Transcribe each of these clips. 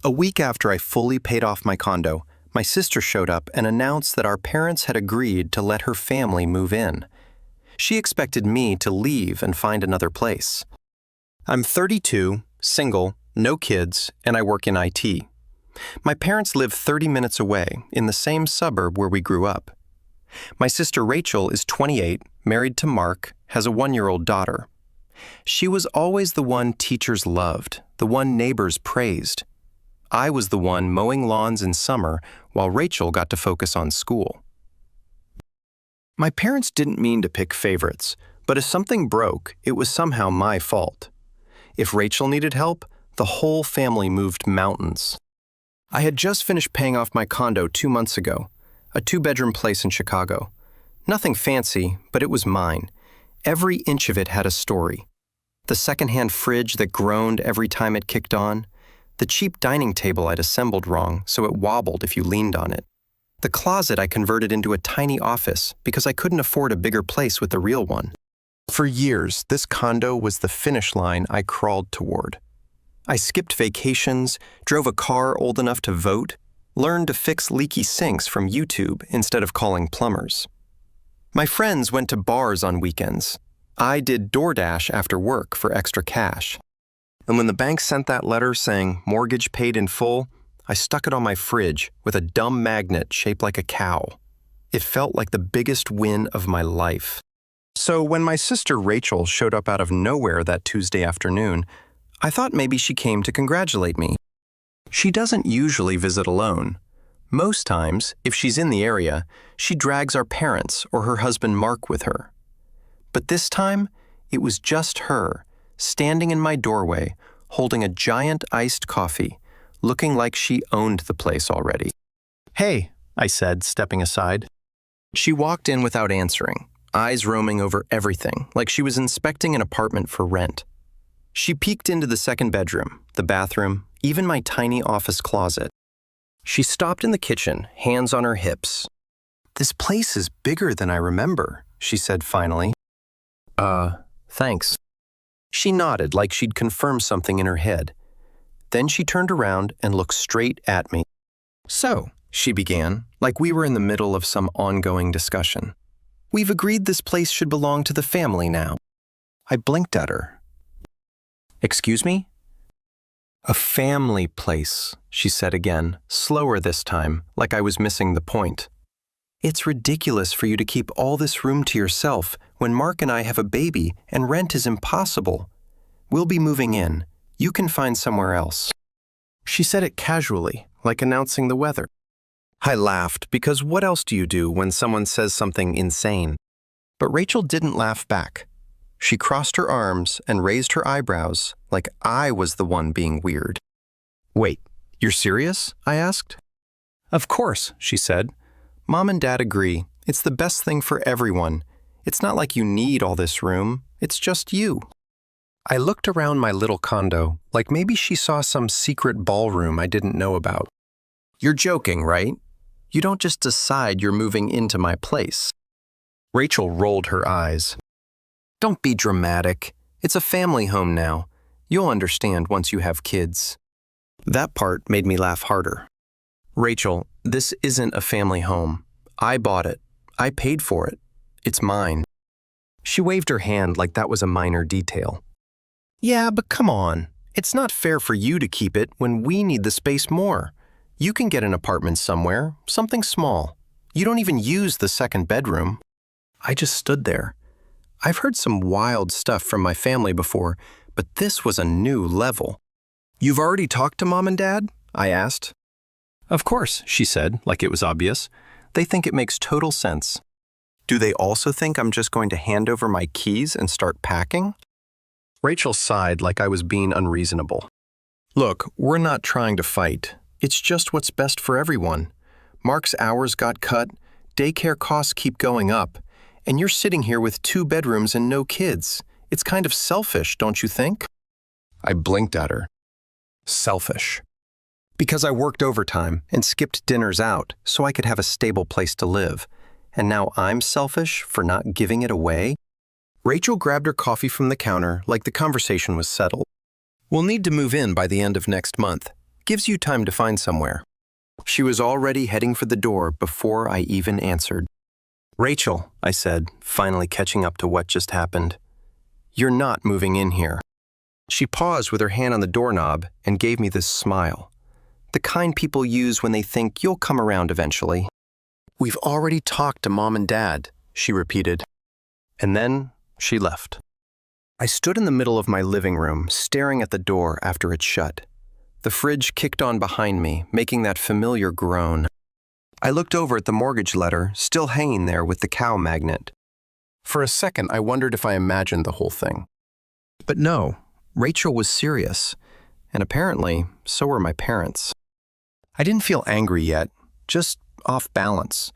A week after I fully paid off my condo, my sister showed up and announced that our parents had agreed to let her family move in. She expected me to leave and find another place. I'm 32, single, no kids, and I work in IT. My parents live 30 minutes away, in the same suburb where we grew up. My sister Rachel is 28, married to Mark, has a 1-year-old daughter. She was always the one teachers loved, the one neighbors praised. I was the one mowing lawns in summer while Rachel got to focus on school. My parents didn't mean to pick favorites, but if something broke, it was somehow my fault. If Rachel needed help, the whole family moved mountains. I had just finished paying off my condo 2 months ago, a 2-bedroom place in Chicago. Nothing fancy, but it was mine. Every inch of it had a story. The secondhand fridge that groaned every time it kicked on, the cheap dining table I'd assembled wrong so it wobbled if you leaned on it, the closet I converted into a tiny office because I couldn't afford a bigger place with the real one. For years, this condo was the finish line I crawled toward. I skipped vacations, drove a car old enough to vote, learned to fix leaky sinks from YouTube instead of calling plumbers. My friends went to bars on weekends. I did DoorDash after work for extra cash. And when the bank sent that letter saying mortgage paid in full, I stuck it on my fridge with a dumb magnet shaped like a cow. It felt like the biggest win of my life. So when my sister Rachel showed up out of nowhere that Tuesday afternoon, I thought maybe she came to congratulate me. She doesn't usually visit alone. Most times, if she's in the area, she drags our parents or her husband Mark with her. But this time, it was just her, standing in my doorway, holding a giant iced coffee, looking like she owned the place already. "Hey," I said, stepping aside. She walked in without answering, eyes roaming over everything, like she was inspecting an apartment for rent. She peeked into the second bedroom, the bathroom, even my tiny office closet. She stopped in the kitchen, hands on her hips. "This place is bigger than I remember," she said finally. Thanks." She nodded like she'd confirmed something in her head. Then she turned around and looked straight at me. "So," she began, like we were in the middle of some ongoing discussion. "We've agreed this place should belong to the family now." I blinked at her. "Excuse me?" "A family place," she said again, slower this time, like I was missing the point. "It's ridiculous for you to keep all this room to yourself when Mark and I have a baby and rent is impossible. We'll be moving in. You can find somewhere else." She said it casually, like announcing the weather. I laughed because what else do you do when someone says something insane? But Rachel didn't laugh back. She crossed her arms and raised her eyebrows like I was the one being weird. "Wait, you're serious?" I asked. "Of course," she said. "Mom and Dad agree. It's the best thing for everyone. It's not like you need all this room. It's just you." I looked around my little condo, like maybe she saw some secret ballroom I didn't know about. "You're joking, right? You don't just decide you're moving into my place." Rachel rolled her eyes. "Don't be dramatic. It's a family home now. You'll understand once you have kids." That part made me laugh harder. "Rachel, this isn't a family home. I bought it. I paid for it. It's mine." She waved her hand like that was a minor detail. "Yeah, but come on. It's not fair for you to keep it when we need the space more. You can get an apartment somewhere, something small. You don't even use the second bedroom." I just stood there. I've heard some wild stuff from my family before, but this was a new level. "You've already talked to Mom and Dad?" I asked. "Of course," she said, like it was obvious. "They think it makes total sense." "Do they also think I'm just going to hand over my keys and start packing?" Rachel sighed like I was being unreasonable. "Look, we're not trying to fight. It's just what's best for everyone. Mark's hours got cut, daycare costs keep going up, and you're sitting here with 2 bedrooms and no kids. It's kind of selfish, don't you think?" I blinked at her. Selfish. Because I worked overtime and skipped dinners out so I could have a stable place to live. And now I'm selfish for not giving it away? Rachel grabbed her coffee from the counter like the conversation was settled. "We'll need to move in by the end of next month. Gives you time to find somewhere. She was already heading for the door before I even answered. "Rachel," I said, finally catching up to what just happened. "You're not moving in here." She paused with her hand on the doorknob and gave me this smile. The kind people use when they think you'll come around eventually. "We've already talked to Mom and Dad," she repeated. And then she left. I stood in the middle of my living room, staring at the door after it shut. The fridge kicked on behind me, making that familiar groan. I looked over at the mortgage letter, still hanging there with the cow magnet. For a second, I wondered if I imagined the whole thing. But no, Rachel was serious, and apparently, so were my parents. I didn't feel angry yet, just off balance.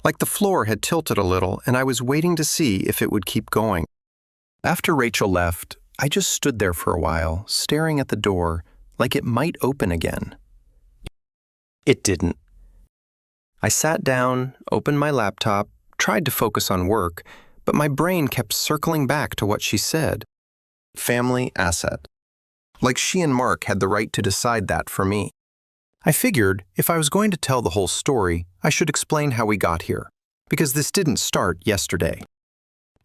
Like the floor had tilted a little, and I was waiting to see if it would keep going. After Rachel left, I just stood there for a while, staring at the door, like it might open again. It didn't. I sat down, opened my laptop, tried to focus on work, but my brain kept circling back to what she said. Family asset. Like she and Mark had the right to decide that for me. I figured if I was going to tell the whole story, I should explain how we got here, because this didn't start yesterday.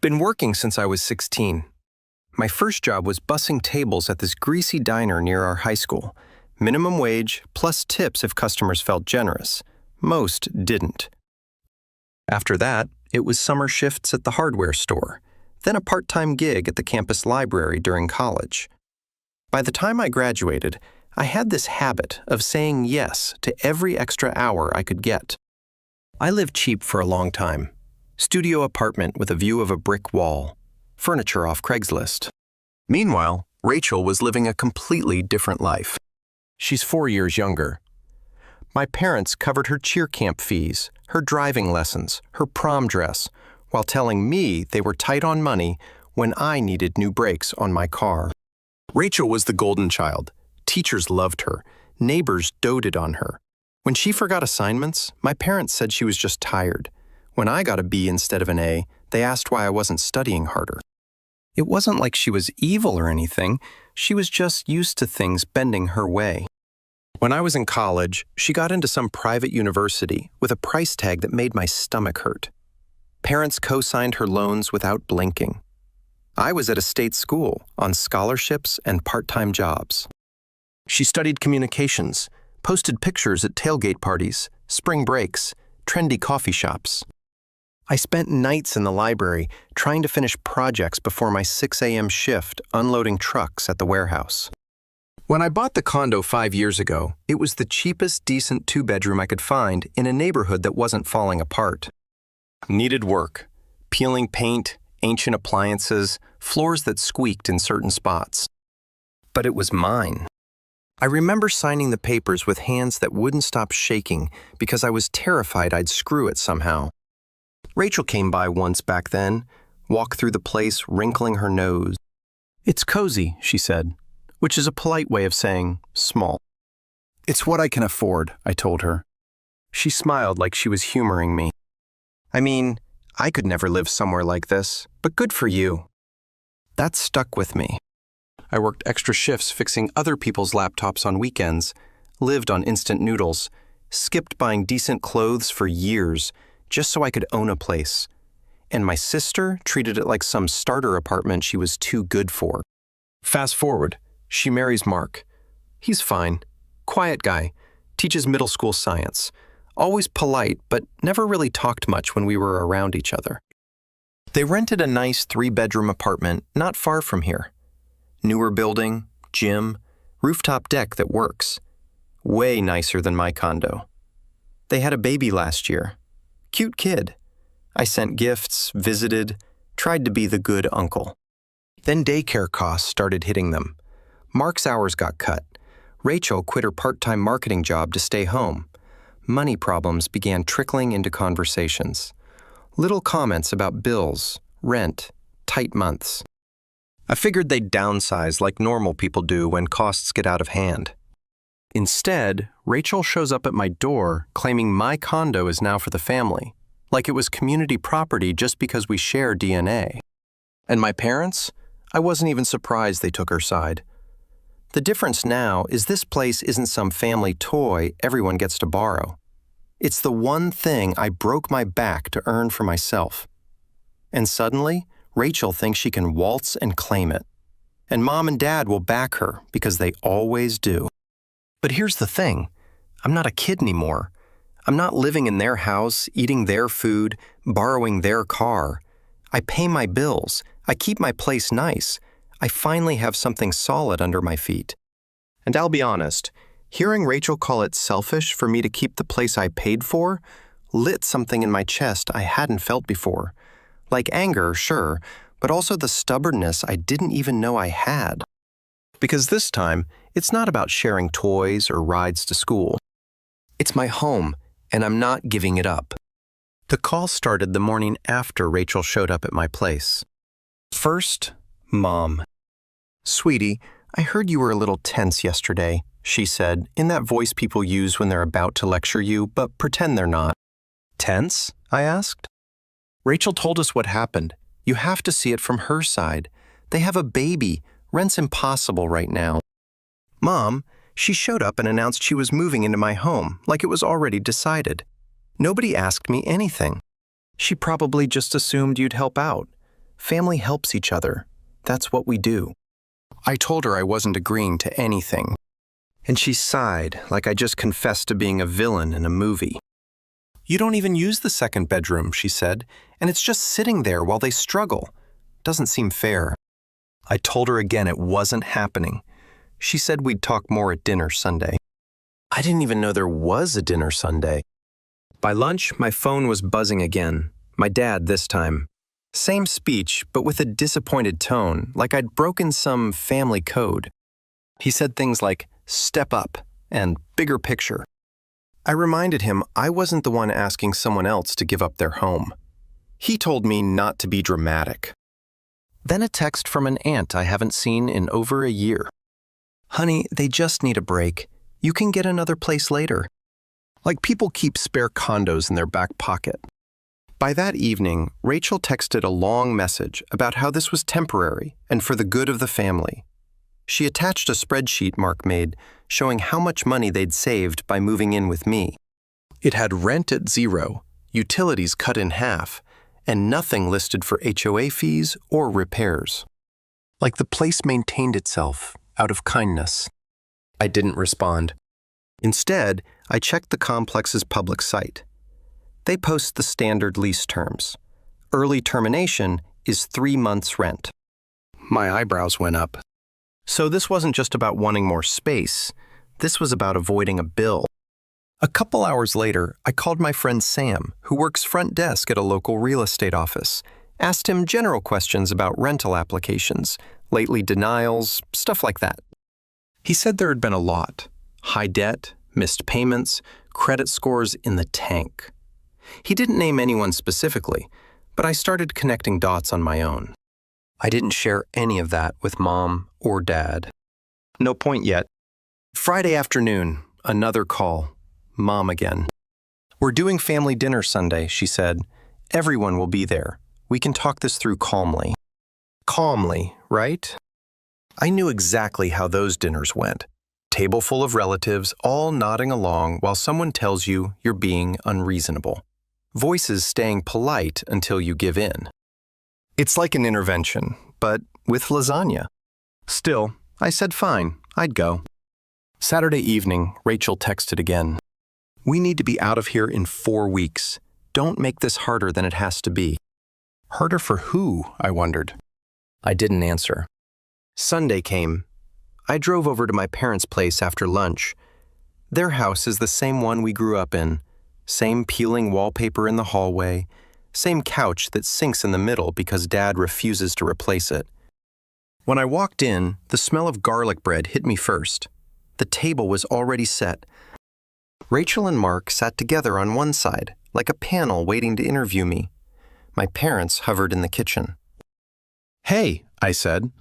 Been working since I was 16. My first job was bussing tables at this greasy diner near our high school. Minimum wage, plus tips if customers felt generous. Most didn't. After that, it was summer shifts at the hardware store, then a part-time gig at the campus library during college. By the time I graduated, I had this habit of saying yes to every extra hour I could get. I lived cheap for a long time. Studio apartment with a view of a brick wall. Furniture off Craigslist. Meanwhile, Rachel was living a completely different life. She's 4 years younger. My parents covered her cheer camp fees, her driving lessons, her prom dress, while telling me they were tight on money when I needed new brakes on my car. Rachel was the golden child. Teachers loved her. Neighbors doted on her. When she forgot assignments, my parents said she was just tired. When I got a B instead of an A, they asked why I wasn't studying harder. It wasn't like she was evil or anything. She was just used to things bending her way. When I was in college, she got into some private university with a price tag that made my stomach hurt. Parents co-signed her loans without blinking. I was at a state school on scholarships and part-time jobs. She studied communications, posted pictures at tailgate parties, spring breaks, trendy coffee shops. I spent nights in the library trying to finish projects before my 6 a.m. shift unloading trucks at the warehouse. When I bought the condo 5 years ago, it was the cheapest decent 2-bedroom I could find in a neighborhood that wasn't falling apart. Needed work, peeling paint, ancient appliances, floors that squeaked in certain spots. But it was mine. I remember signing the papers with hands that wouldn't stop shaking because I was terrified I'd screw it somehow. Rachel came by once back then, walked through the place wrinkling her nose. "It's cozy," she said, which is a polite way of saying small. "It's what I can afford," I told her. She smiled like she was humoring me. "I mean, I could never live somewhere like this, but good for you." That stuck with me. I worked extra shifts fixing other people's laptops on weekends, lived on instant noodles, skipped buying decent clothes for years just so I could own a place. And my sister treated it like some starter apartment she was too good for. Fast forward, she marries Mark. He's fine, quiet guy, teaches middle school science, always polite but never really talked much when we were around each other. They rented a nice 3-bedroom apartment not far from here. Newer building, gym, rooftop deck that works. Way nicer than my condo. They had a baby last year. Cute kid. I sent gifts, visited, tried to be the good uncle. Then daycare costs started hitting them. Mark's hours got cut. Rachel quit her part-time marketing job to stay home. Money problems began trickling into conversations. Little comments about bills, rent, tight months. I figured they'd downsize like normal people do when costs get out of hand. Instead, Rachel shows up at my door claiming my condo is now for the family, like it was community property just because we share DNA. And my parents? I wasn't even surprised they took her side. The difference now is this place isn't some family toy everyone gets to borrow. It's the one thing I broke my back to earn for myself. And suddenly, Rachel thinks she can waltz and claim it. And Mom and Dad will back her because they always do. But here's the thing. I'm not a kid anymore. I'm not living in their house, eating their food, borrowing their car. I pay my bills. I keep my place nice. I finally have something solid under my feet. And I'll be honest, hearing Rachel call it selfish for me to keep the place I paid for lit something in my chest I hadn't felt before. Like anger, sure, but also the stubbornness I didn't even know I had. Because this time, it's not about sharing toys or rides to school. It's my home, and I'm not giving it up. The call started the morning after Rachel showed up at my place. First, Mom. "Sweetie, I heard you were a little tense yesterday," she said, in that voice people use when they're about to lecture you, but pretend they're not. "Tense?" I asked. "Rachel told us what happened. You have to see it from her side. They have a baby. Rent's impossible right now." "Mom, she showed up and announced she was moving into my home, like it was already decided. Nobody asked me anything. She probably just assumed you'd help out. Family helps each other. That's what we do." I told her I wasn't agreeing to anything. And she sighed, like I just confessed to being a villain in a movie. "You don't even use the second bedroom," she said, "and it's just sitting there while they struggle. Doesn't seem fair." I told her again it wasn't happening. She said we'd talk more at dinner Sunday. I didn't even know there was a dinner Sunday. By lunch, my phone was buzzing again. My dad this time. Same speech, but with a disappointed tone, like I'd broken some family code. He said things like, "Step up," and "bigger picture." I reminded him I wasn't the one asking someone else to give up their home. He told me not to be dramatic. Then a text from an aunt I haven't seen in over a year. "Honey, they just need a break. You can get another place later." Like people keep spare condos in their back pocket. By that evening, Rachel texted a long message about how this was temporary and for the good of the family. She attached a spreadsheet Mark made showing how much money they'd saved by moving in with me. It had rent at 0, utilities cut in half, and nothing listed for HOA fees or repairs. Like the place maintained itself out of kindness. I didn't respond. Instead, I checked the complex's public site. They post the standard lease terms. Early termination is 3 months' rent. My eyebrows went up. So this wasn't just about wanting more space. This was about avoiding a bill. A couple hours later, I called my friend Sam, who works front desk at a local real estate office, asked him general questions about rental applications, lately denials, stuff like that. He said there had been a lot. High debt, missed payments, credit scores in the tank. He didn't name anyone specifically, but I started connecting dots on my own. I didn't share any of that with Mom or Dad. No point yet. Friday afternoon, another call. Mom again. "We're doing family dinner Sunday," she said. "Everyone will be there. We can talk this through calmly." Calmly, right? I knew exactly how those dinners went. Table full of relatives, all nodding along while someone tells you you're being unreasonable. Voices staying polite until you give in. It's like an intervention, but with lasagna. Still, I said fine, I'd go. Saturday evening, Rachel texted again. "We need to be out of here in 4 weeks. Don't make this harder than it has to be." Harder for who, I wondered. I didn't answer. Sunday came. I drove over to my parents' place after lunch. Their house is the same one we grew up in. Same peeling wallpaper in the hallway. Same couch that sinks in the middle because Dad refuses to replace it. When I walked in, the smell of garlic bread hit me first. The table was already set. Rachel and Mark sat together on one side, like a panel waiting to interview me. My parents hovered in the kitchen. "Hey," I said.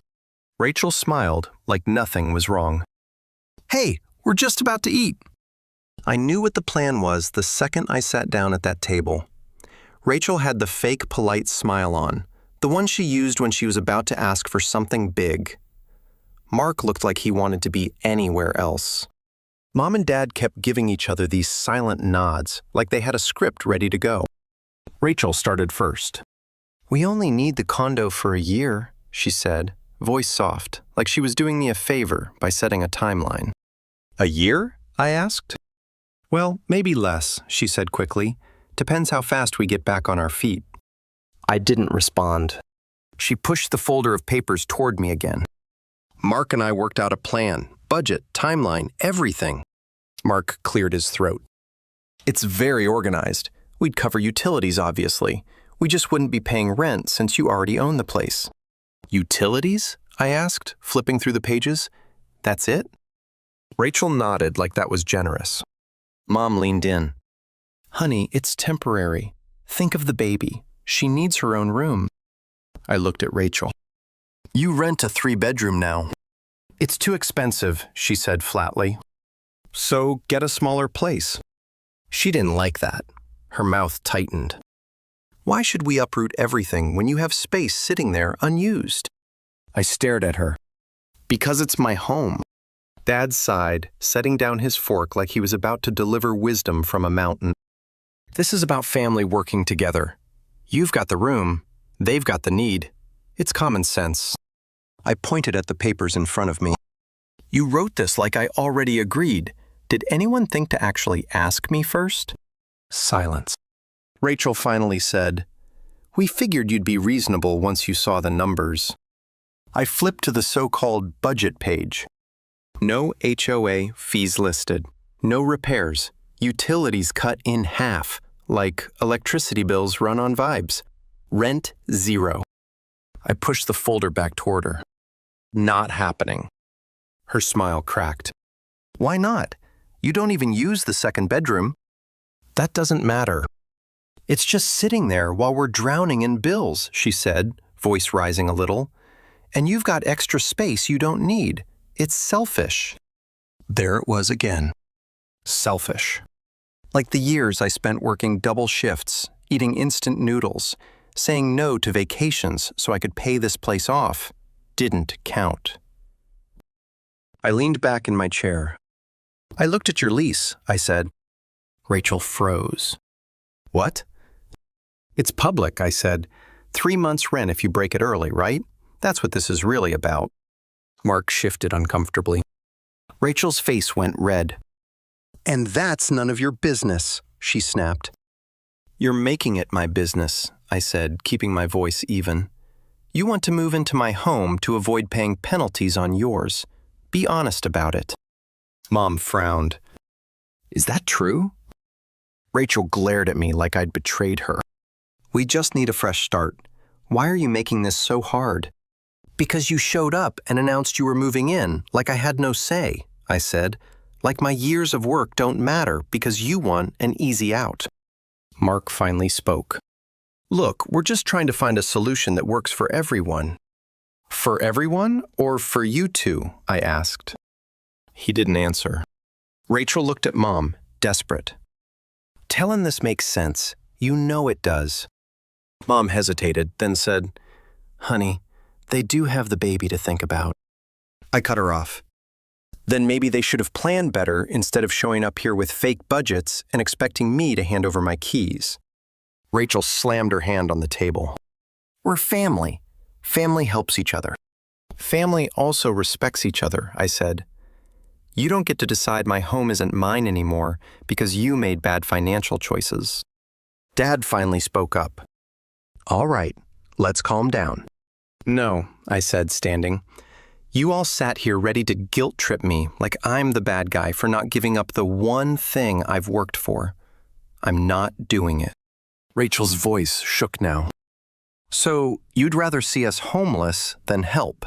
Rachel smiled like nothing was wrong. "Hey, we're just about to eat." I knew what the plan was the second I sat down at that table. Rachel had the fake polite smile on, the one she used when she was about to ask for something big. Mark looked like he wanted to be anywhere else. Mom and Dad kept giving each other these silent nods, like they had a script ready to go. Rachel started first. "We only need the condo for a year," she said, voice soft, like she was doing me a favor by setting a timeline. "A year?" I asked. "Well, maybe less," she said quickly. "Depends how fast we get back on our feet." I didn't respond. She pushed the folder of papers toward me again. "Mark and I worked out a plan, budget, timeline, everything." Mark cleared his throat. "It's very organized. We'd cover utilities, obviously. We just wouldn't be paying rent since you already own the place." "Utilities?" I asked, flipping through the pages. "That's it?" Rachel nodded like that was generous. Mom leaned in. "Honey, it's temporary. Think of the baby. She needs her own room." I looked at Rachel. "You rent a 3-bedroom now." "It's too expensive," she said flatly. "So get a smaller place." She didn't like that. Her mouth tightened. "Why should we uproot everything when you have space sitting there unused?" I stared at her. "Because it's my home." Dad sighed, setting down his fork like he was about to deliver wisdom from a mountain. "This is about family working together. You've got the room. They've got the need. It's common sense." I pointed at the papers in front of me. "You wrote this like I already agreed. Did anyone think to actually ask me first?" Silence. Rachel finally said, "We figured you'd be reasonable once you saw the numbers." I flipped to the so-called budget page. No HOA fees listed. No repairs. Utilities cut in half, like electricity bills run on vibes. Rent, 0. I pushed the folder back toward her. "Not happening." Her smile cracked. "Why not? You don't even use the 2nd bedroom." "That doesn't matter." "It's just sitting there while we're drowning in bills," she said, voice rising a little. "And you've got extra space you don't need. It's selfish." There it was again. Selfish. Like the years I spent working double shifts, eating instant noodles, saying no to vacations so I could pay this place off, didn't count. I leaned back in my chair. "I looked at your lease," I said. Rachel froze. "What?" "It's public," I said. 3 months rent if you break it early, right? That's what this is really about." Mark shifted uncomfortably. Rachel's face went red. "And that's none of your business," she snapped. "You're making it my business," I said, keeping my voice even. "You want to move into my home to avoid paying penalties on yours. Be honest about it." Mom frowned. "Is that true?" Rachel glared at me like I'd betrayed her. "We just need a fresh start. Why are you making this so hard?" "Because you showed up and announced you were moving in, like I had no say," I said. "Like my years of work don't matter because you want an easy out." Mark finally spoke. "Look, we're just trying to find a solution that works for everyone." "For everyone or for you two?" I asked. He didn't answer. Rachel looked at Mom, desperate. "Tell him this makes sense. You know it does." Mom hesitated, then said, "Honey, they do have the baby to think about." I cut her off. "Then maybe they should have planned better instead of showing up here with fake budgets and expecting me to hand over my keys." Rachel slammed her hand on the table. "We're family. Family helps each other. Family also respects each other," I said. "You don't get to decide my home isn't mine anymore because you made bad financial choices." Dad finally spoke up. "All right, let's calm down." "No," I said, standing. "You all sat here ready to guilt-trip me like I'm the bad guy for not giving up the one thing I've worked for. I'm not doing it." Rachel's voice shook now. "So you'd rather see us homeless than help?"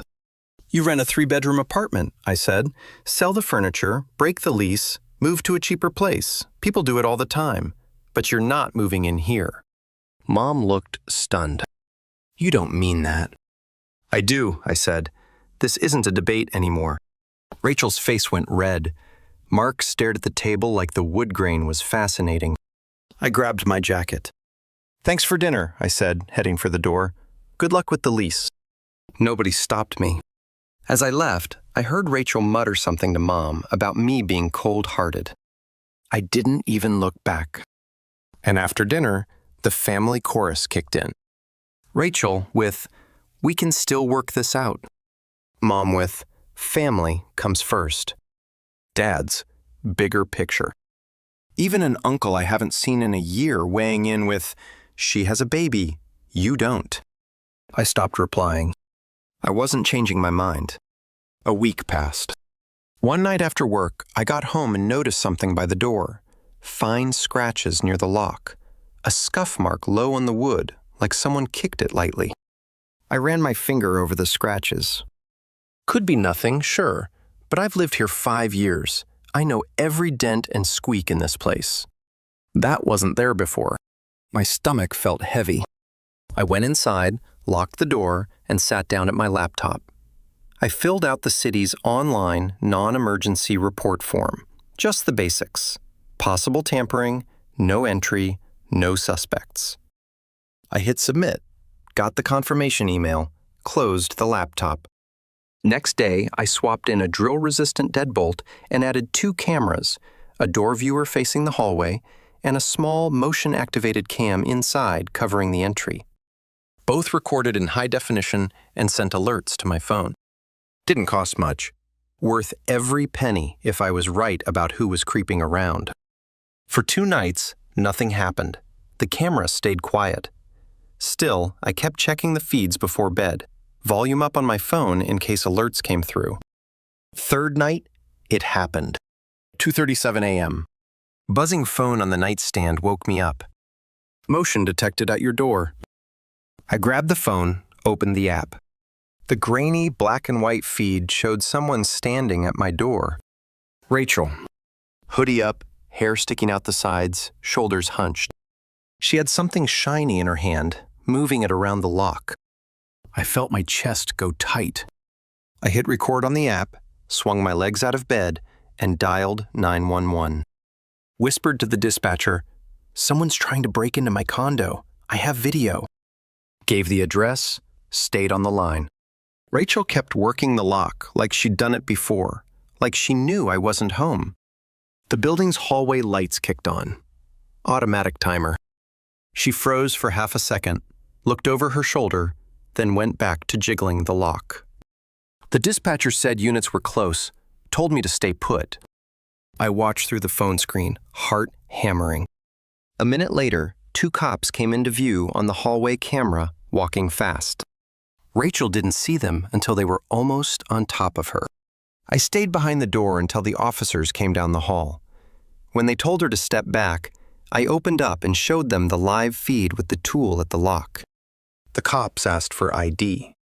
"You rent a 3-bedroom apartment," I said. "Sell the furniture, break the lease, move to a cheaper place. People do it all the time. But you're not moving in here." Mom looked stunned. "You don't mean that." "I do," I said. "This isn't a debate anymore." Rachel's face went red. Mark stared at the table like the wood grain was fascinating. I grabbed my jacket. "Thanks for dinner," I said, heading for the door. "Good luck with the lease." Nobody stopped me. As I left, I heard Rachel mutter something to Mom about me being cold-hearted. I didn't even look back. And after dinner, the family chorus kicked in. Rachel with, "We can still work this out." Mom with, "Family comes first." Dad's, "Bigger picture." Even an uncle I haven't seen in a year weighing in with, "She has a baby, you don't." I stopped replying. I wasn't changing my mind. A week passed. One night after work, I got home and noticed something by the door. Fine scratches near the lock. A scuff mark low on the wood, like someone kicked it lightly. I ran my finger over the scratches. Could be nothing, sure, but I've lived here 5 years. I know every dent and squeak in this place. That wasn't there before. My stomach felt heavy. I went inside, locked the door, and sat down at my laptop. I filled out the city's online non-emergency report form. Just the basics. Possible tampering, no entry, no suspects. I hit submit, got the confirmation email, closed the laptop. Next day, I swapped in a drill-resistant deadbolt and added 2 cameras, a door viewer facing the hallway, and a small motion-activated cam inside covering the entry. Both recorded in high definition and sent alerts to my phone. Didn't cost much. Worth every penny if I was right about who was creeping around. For 2 nights, nothing happened. The camera stayed quiet. Still, I kept checking the feeds before bed, volume up on my phone in case alerts came through. 3rd night, it happened. 2:37 a.m. Buzzing phone on the nightstand woke me up. Motion detected at your door. I grabbed the phone, opened the app. The grainy black and white feed showed someone standing at my door. Rachel. Hoodie up, hair sticking out the sides, shoulders hunched. She had something shiny in her hand, moving it around the lock. I felt my chest go tight. I hit record on the app, swung my legs out of bed, and dialed 911. Whispered to the dispatcher, "Someone's trying to break into my condo. I have video." Gave the address, stayed on the line. Rachel kept working the lock like she'd done it before, like she knew I wasn't home. The building's hallway lights kicked on. Automatic timer. She froze for half a second, looked over her shoulder, then went back to jiggling the lock. The dispatcher said units were close, told me to stay put. I watched through the phone screen, heart hammering. A minute later, 2 cops came into view on the hallway camera, walking fast. Rachel didn't see them until they were almost on top of her. I stayed behind the door until the officers came down the hall. When they told her to step back, I opened up and showed them the live feed with the tool at the lock. The cops asked for ID.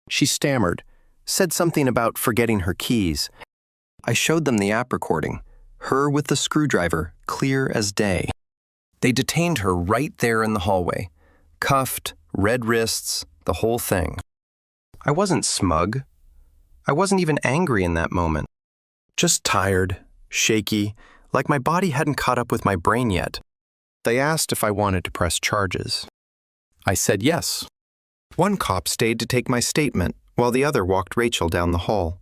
She stammered, said something about forgetting her keys. I showed them the app recording, her with the screwdriver, clear as day. They detained her right there in the hallway, cuffed, red wrists, the whole thing. I wasn't smug. I wasn't even angry in that moment. Just tired, shaky, like my body hadn't caught up with my brain yet. They asked if I wanted to press charges. I said yes. One cop stayed to take my statement, while the other walked Rachel down the hall.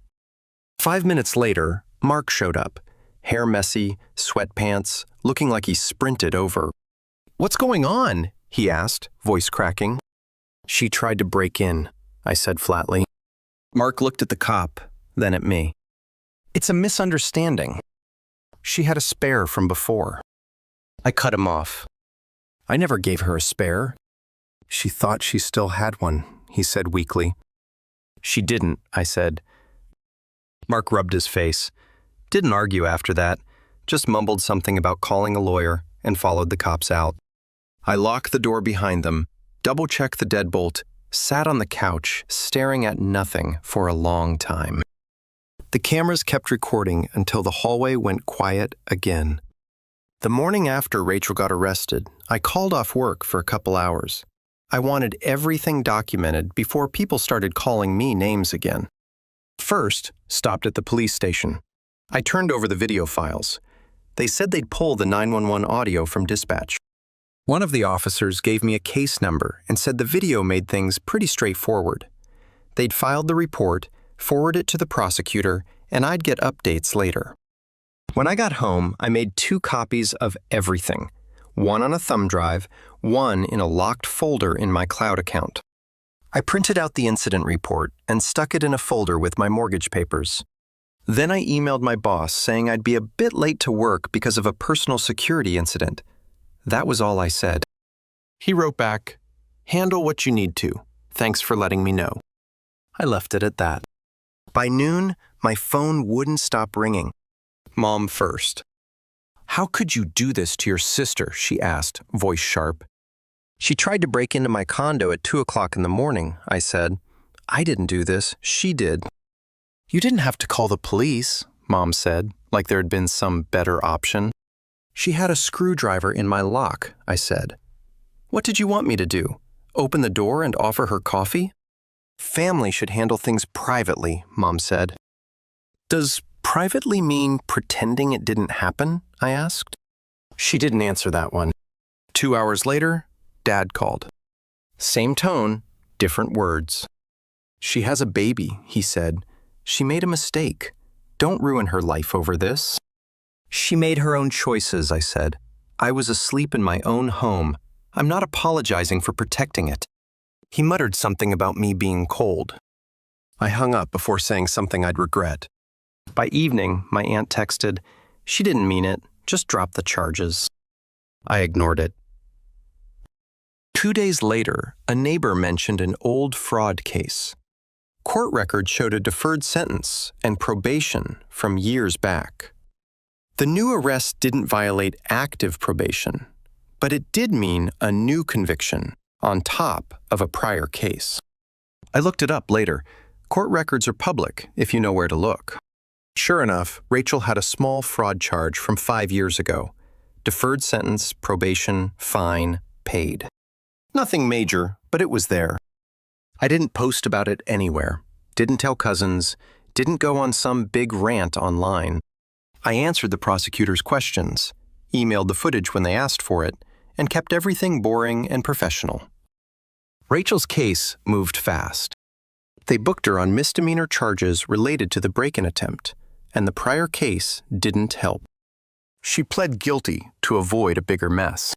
5 minutes later, Mark showed up, hair messy, sweatpants, looking like he sprinted over. "What's going on?" he asked, voice cracking. "She tried to break in," I said flatly. Mark looked at the cop, then at me. "It's a misunderstanding. She had a spare from before." I cut him off. "I never gave her a spare." "She thought she still had one," he said weakly. "She didn't," I said. Mark rubbed his face. Didn't argue after that, just mumbled something about calling a lawyer and followed the cops out. I locked the door behind them, double-checked the deadbolt, sat on the couch, staring at nothing for a long time. The cameras kept recording until the hallway went quiet again. The morning after Rachel got arrested, I called off work for a couple hours. I wanted everything documented before people started calling me names again. First, stopped at the police station. I turned over the video files. They said they'd pull the 911 audio from dispatch. One of the officers gave me a case number and said the video made things pretty straightforward. They'd filed the report, forward it to the prosecutor, and I'd get updates later. When I got home, I made 2 copies of everything, one on a thumb drive, one in a locked folder in my cloud account. I printed out the incident report and stuck it in a folder with my mortgage papers. Then I emailed my boss saying I'd be a bit late to work because of a personal security incident. That was all I said. He wrote back, "Handle what you need to. Thanks for letting me know." I left it at that. By noon, my phone wouldn't stop ringing. Mom first. "How could you do this to your sister?" she asked, voice sharp. "She tried to break into my condo at 2 o'clock in the morning," I said. "I didn't do this, she did." "You didn't have to call the police," Mom said, like there had been some better option. "She had a screwdriver in my lock," I said. "What did you want me to do? Open the door and offer her coffee?" "Family should handle things privately," Mom said. "Does privately mean pretending it didn't happen?" I asked. She didn't answer that one. 2 hours later, Dad called. Same tone, different words. "She has a baby," he said. "She made a mistake. Don't ruin her life over this." "She made her own choices," I said. "I was asleep in my own home. I'm not apologizing for protecting it." He muttered something about me being cold. I hung up before saying something I'd regret. By evening, my aunt texted, "She didn't mean it, just drop the charges." I ignored it. 2 days later, a neighbor mentioned an old fraud case. Court records showed a deferred sentence and probation from years back. The new arrest didn't violate active probation, but it did mean a new conviction on top of a prior case. I looked it up later. Court records are public if you know where to look. Sure enough, Rachel had a small fraud charge from 5 years ago. Deferred sentence, probation, fine, paid. Nothing major, but it was there. I didn't post about it anywhere, didn't tell cousins, didn't go on some big rant online. I answered the prosecutor's questions, emailed the footage when they asked for it, and kept everything boring and professional. Rachel's case moved fast. They booked her on misdemeanor charges related to the break-in attempt, and the prior case didn't help. She pled guilty to avoid a bigger mess.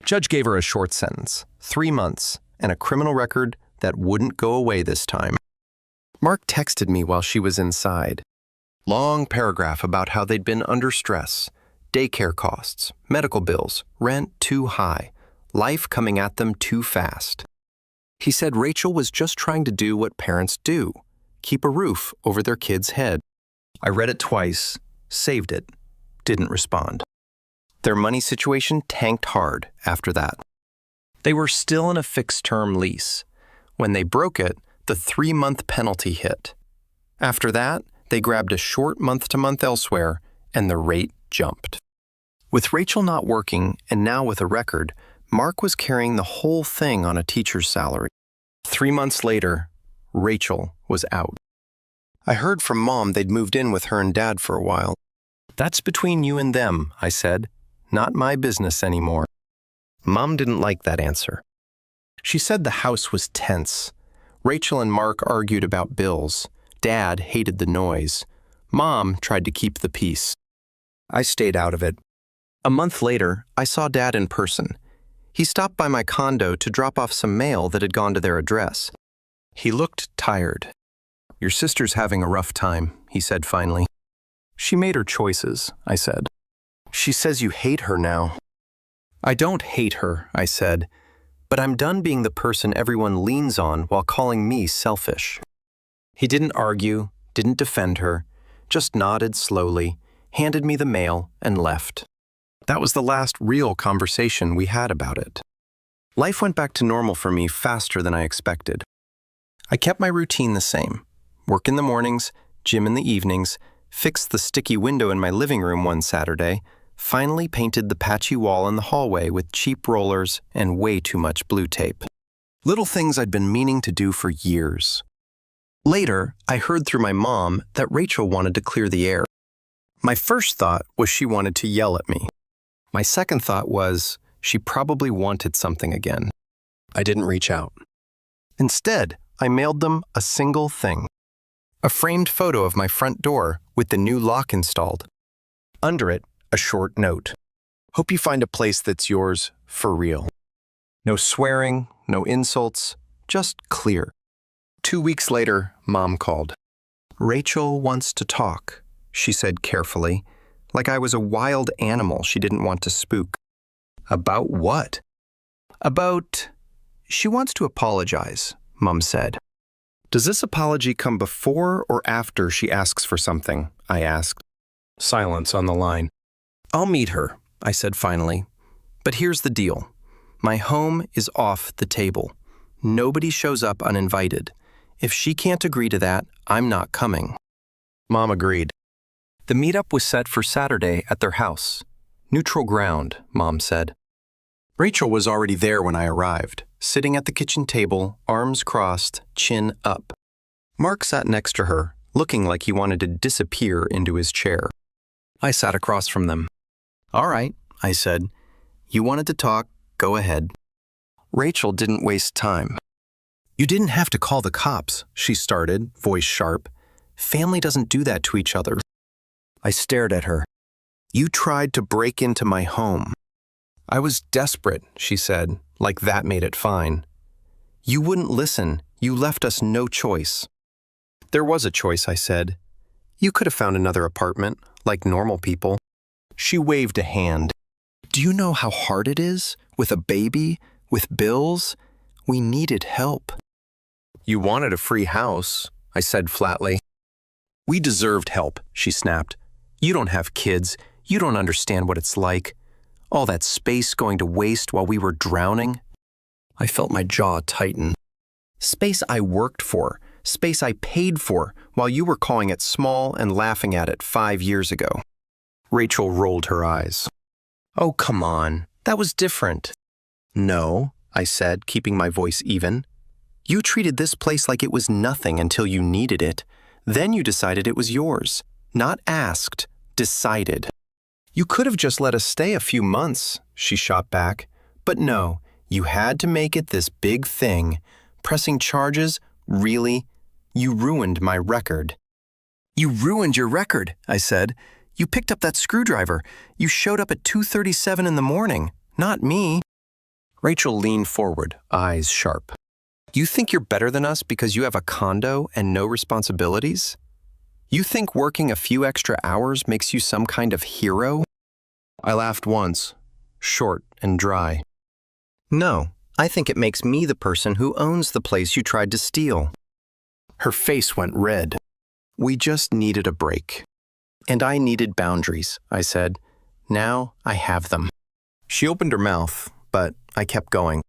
Judge gave her a short sentence, 3 months, and a criminal record that wouldn't go away this time. Mark texted me while she was inside. Long paragraph about how they'd been under stress, daycare costs, medical bills, rent too high, life coming at them too fast. He said Rachel was just trying to do what parents do, keep a roof over their kid's head. I read it twice, saved it, didn't respond. Their money situation tanked hard after that. They were still in a fixed-term lease. When they broke it, the 3-month penalty hit. After that, they grabbed a short month-to-month elsewhere, and the rate jumped. With Rachel not working, and now with a record, Mark was carrying the whole thing on a teacher's salary. 3 months later, Rachel was out. I heard from Mom they'd moved in with her and Dad for a while. "That's between you and them," I said. "Not my business anymore." Mom didn't like that answer. She said the house was tense. Rachel and Mark argued about bills. Dad hated the noise. Mom tried to keep the peace. I stayed out of it. A month later, I saw Dad in person. He stopped by my condo to drop off some mail that had gone to their address. He looked tired. "Your sister's having a rough time," he said finally. "She made her choices," I said. "She says you hate her now." "I don't hate her," I said, "but I'm done being the person everyone leans on while calling me selfish." He didn't argue, didn't defend her, just nodded slowly, handed me the mail, and left. That was the last real conversation we had about it. Life went back to normal for me faster than I expected. I kept my routine the same. Work in the mornings, gym in the evenings, fixed the sticky window in my living room one Saturday, finally painted the patchy wall in the hallway with cheap rollers and way too much blue tape. Little things I'd been meaning to do for years. Later, I heard through my mom that Rachel wanted to clear the air. My first thought was she wanted to yell at me. My second thought was she probably wanted something again. I didn't reach out. Instead, I mailed them a single thing. A framed photo of my front door with the new lock installed. Under it, a short note. Hope you find a place that's yours for real. No swearing, no insults, just clear. 2 weeks later, Mom called. Rachel wants to talk, she said carefully, like I was a wild animal she didn't want to spook. About what? She wants to apologize, Mom said. Does this apology come before or after she asks for something? I asked. Silence on the line. I'll meet her, I said finally. But here's the deal. My home is off the table. Nobody shows up uninvited. If she can't agree to that, I'm not coming. Mom agreed. The meetup was set for Saturday at their house. Neutral ground, Mom said. Rachel was already there when I arrived, sitting at the kitchen table, arms crossed, chin up. Mark sat next to her, looking like he wanted to disappear into his chair. I sat across from them. All right, I said. You wanted to talk, go ahead. Rachel didn't waste time. You didn't have to call the cops, she started, voice sharp. Family doesn't do that to each other. I stared at her. You tried to break into my home. I was desperate, she said, like that made it fine. You wouldn't listen. You left us no choice. There was a choice, I said. You could have found another apartment, like normal people. She waved a hand. Do you know how hard it is? With a baby? With bills? We needed help. You wanted a free house, I said flatly. We deserved help, she snapped. You don't have kids. You don't understand what it's like. All that space going to waste while we were drowning. I felt my jaw tighten. Space I worked for, space I paid for, while you were calling it small and laughing at it 5 years ago. Rachel rolled her eyes. Oh, come on. That was different. No, I said, keeping my voice even. You treated this place like it was nothing until you needed it. Then you decided it was yours. Not asked, decided. You could have just let us stay a few months, she shot back. But no, you had to make it this big thing. Pressing charges? Really? You ruined my record. You ruined your record, I said. You picked up that screwdriver. You showed up at 2:37 in the morning, not me. Rachel leaned forward, eyes sharp. You think you're better than us because you have a condo and no responsibilities? You think working a few extra hours makes you some kind of hero? I laughed once, short and dry. No, I think it makes me the person who owns the place you tried to steal. Her face went red. We just needed a break. And I needed boundaries, I said. Now I have them. She opened her mouth, but I kept going.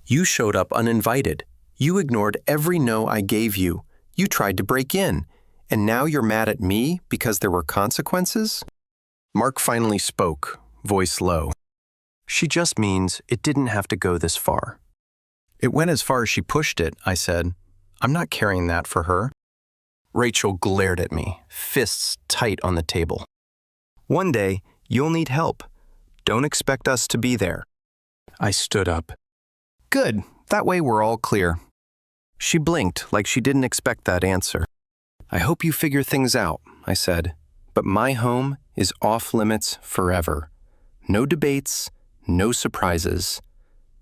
You showed up uninvited. You ignored every no I gave you. You tried to break in. And now you're mad at me because there were consequences? Mark finally spoke, voice low. She just means it didn't have to go this far. It went as far as she pushed it, I said. I'm not carrying that for her. Rachel glared at me, fists tight on the table. One day, you'll need help. Don't expect us to be there. I stood up. Good, that way we're all clear. She blinked like she didn't expect that answer. I hope you figure things out, I said, but my home is off limits forever. No debates, no surprises.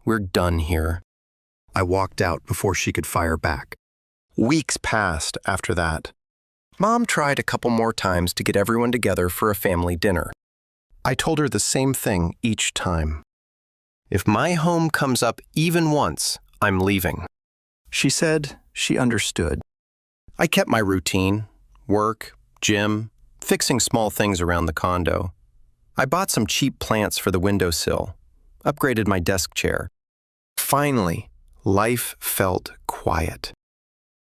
We're done here. I walked out before she could fire back. Weeks passed after that. Mom tried a couple more times to get everyone together for a family dinner. I told her the same thing each time. If my home comes up even once, I'm leaving. She said she understood. I kept my routine, work, gym, fixing small things around the condo. I bought some cheap plants for the windowsill, upgraded my desk chair. Finally, life felt quiet.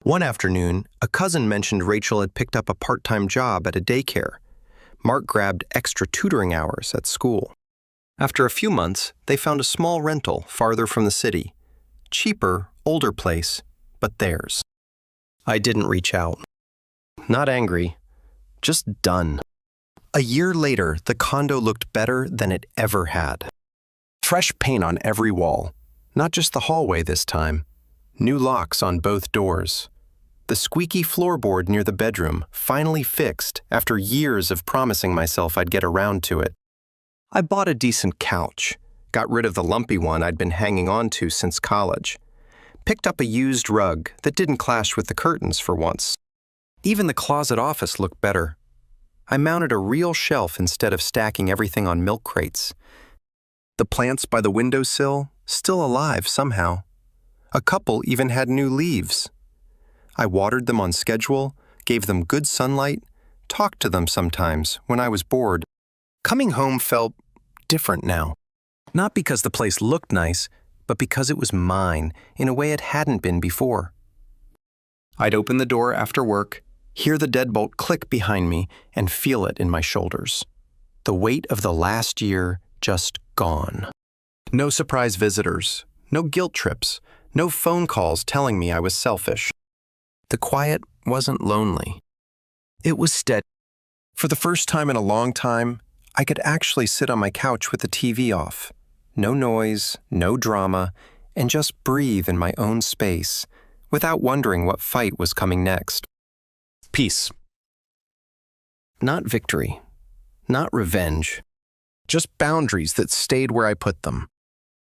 One afternoon, a cousin mentioned Rachel had picked up a part-time job at a daycare. Mark grabbed extra tutoring hours at school. After a few months, they found a small rental farther from the city. Cheaper, older place, but theirs. I didn't reach out. Not angry, just done. A year later, the condo looked better than it ever had. Fresh paint on every wall, not just the hallway this time. New locks on both doors. The squeaky floorboard near the bedroom finally fixed after years of promising myself I'd get around to it. I bought a decent couch, got rid of the lumpy one I'd been hanging on to since college, picked up a used rug that didn't clash with the curtains for once. Even the closet office looked better. I mounted a real shelf instead of stacking everything on milk crates. The plants by the windowsill, still alive somehow. A couple even had new leaves. I watered them on schedule, gave them good sunlight, talked to them sometimes when I was bored. Coming home felt different now. Not because the place looked nice, but because it was mine in a way it hadn't been before. I'd open the door after work, hear the deadbolt click behind me, and feel it in my shoulders. The weight of the last year just gone. No surprise visitors, no guilt trips, no phone calls telling me I was selfish. The quiet wasn't lonely. It was steady. For the first time in a long time, I could actually sit on my couch with the TV off. No noise, no drama, and just breathe in my own space without wondering what fight was coming next. Peace. Not victory. Not revenge. Just boundaries that stayed where I put them.